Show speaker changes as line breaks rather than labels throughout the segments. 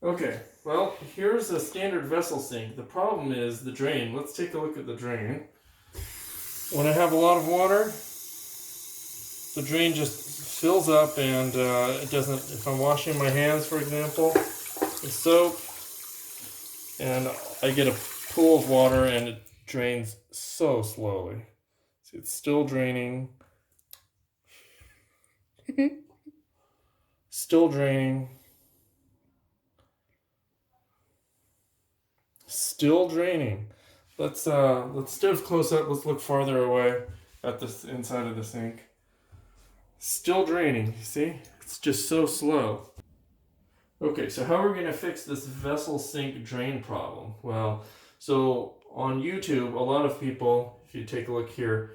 Okay, well, here's a standard vessel sink. The problem is the drain. Let's take a look at the drain. When I have a lot of water, the drain just fills up and it doesn't, if I'm washing my hands, for example, with soap, and I get a pool of water and it drains so slowly. See, it's still draining. Still draining. Still draining. Let's instead of close up, let's look farther away at this inside of the sink. Still draining, you see? It's just so slow. Okay, so how are we going to fix this vessel sink drain problem? Well, so on YouTube, a lot of people, if you take a look here,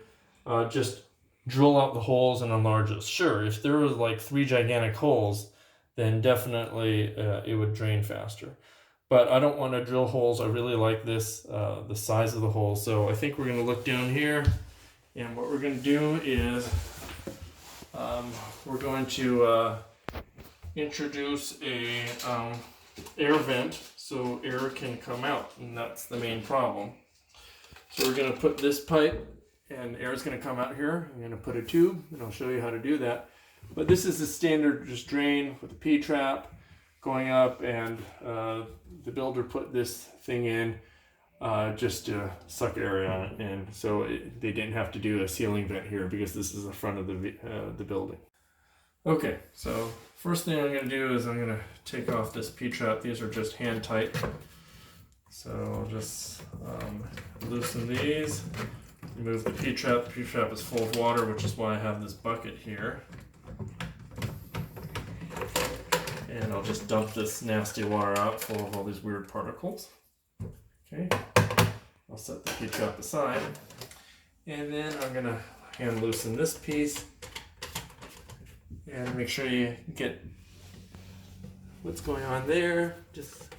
just drill out the holes and enlarge it. Sure, if there was like 3 gigantic holes, then definitely it would drain faster. But I don't want to drill holes. I really like this, the size of the hole. So I think we're going to look down here, and what we're going to do is we're going to introduce a air vent so air can come out, and that's the main problem. So we're going to put this pipe, and air is going to come out here. I'm going to put a tube, and I'll show you how to do that. But this is the standard just drain with a P-trap going up, and the builder put this thing in just to suck air out, and so they didn't have to do a ceiling vent here because this is the front of the building. Okay, so first thing I'm going to do is I'm going to take off this P-trap. These are just hand tight, so I'll just loosen these, remove the P-trap. The P-trap is full of water, which is why I have this bucket here. And I'll just dump this nasty water out full of all these weird particles. Okay, I'll set the P-trap aside. And then I'm going to hand loosen this piece. And make sure you get what's going on there. Just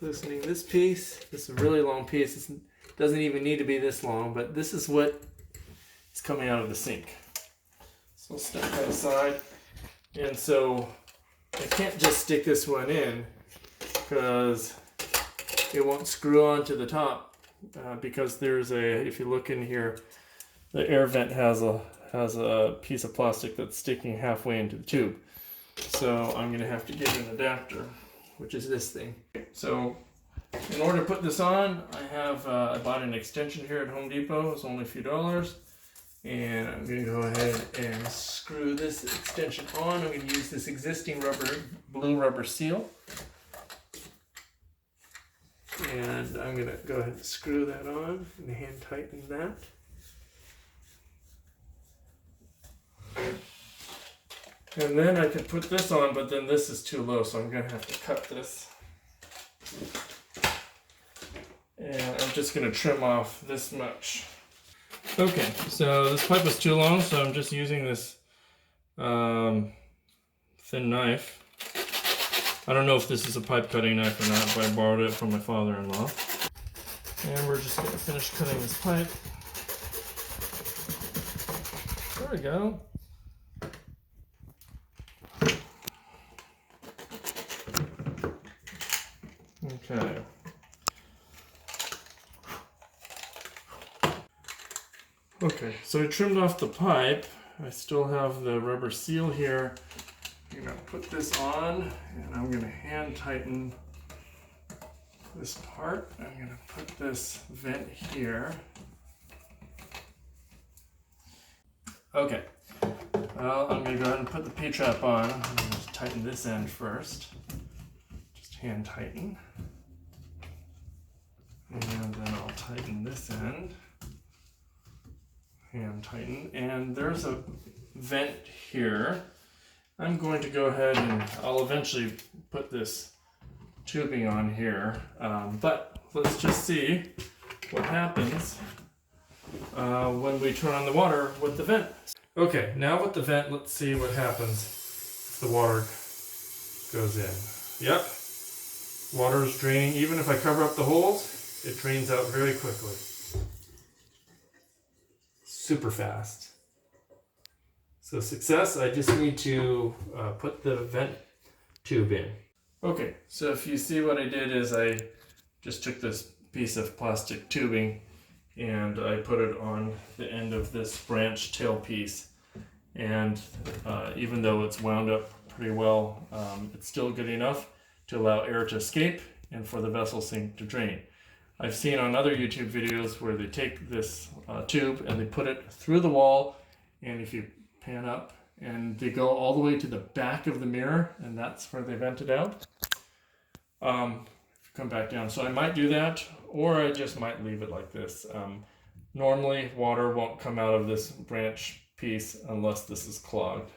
loosening this piece. This is a really long piece. It doesn't even need to be this long, but this is what is coming out of the sink. So I'll step that aside. And so I can't just stick this one in because it won't screw on to the top because there's a, if you look in here, the air vent has a piece of plastic that's sticking halfway into the tube. So I'm going to have to get an adapter, which is this thing. So in order to put this on, I bought an extension here at Home Depot. It's only a few dollars. And I'm going to go ahead and screw this extension on. I'm going to use this existing blue rubber seal. And I'm going to go ahead and screw that on and hand tighten that. And then I can put this on, but then this is too low, so I'm going to have to cut this. And I'm just going to trim off this much. Okay, so this pipe was too long, so I'm just using this thin knife. I don't know if this is a pipe cutting knife or not, but I borrowed it from my father-in-law. And we're just going to finish cutting this pipe. There we go. Okay. Okay, so I trimmed off the pipe. I still have the rubber seal here. I'm going to put this on, and I'm going to hand tighten this part. I'm going to put this vent here. Okay, well, I'm going to go ahead and put the P-trap on. I'm going to tighten this end first. Just hand tighten. And then I'll tighten this end. Hand tighten, and there's a vent here. I'm going to go ahead and I'll eventually put this tubing on here, but let's just see what happens when we turn on the water with the vent. Okay, now with the vent, let's see what happens if the water goes in. Yep, water is draining. Even if I cover up the holes, it drains out very quickly. Super fast. So success. I just need to put the vent tube in. Okay, so if you see what I did is I just took this piece of plastic tubing and I put it on the end of this branch tail piece. And even though it's wound up pretty well, it's still good enough to allow air to escape and for the vessel sink to drain. I've seen on other YouTube videos where they take this tube and they put it through the wall, and if you pan up, and they go all the way to the back of the mirror, and that's where they vent it out. Come back down. So I might do that, or I just might leave it like this. Normally, water won't come out of this branch piece unless this is clogged.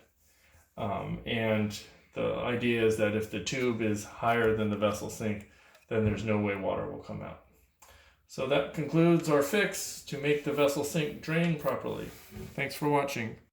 And the idea is that if the tube is higher than the vessel sink, then there's no way water will come out. So that concludes our fix to make the vessel sink drain properly. Thanks for watching.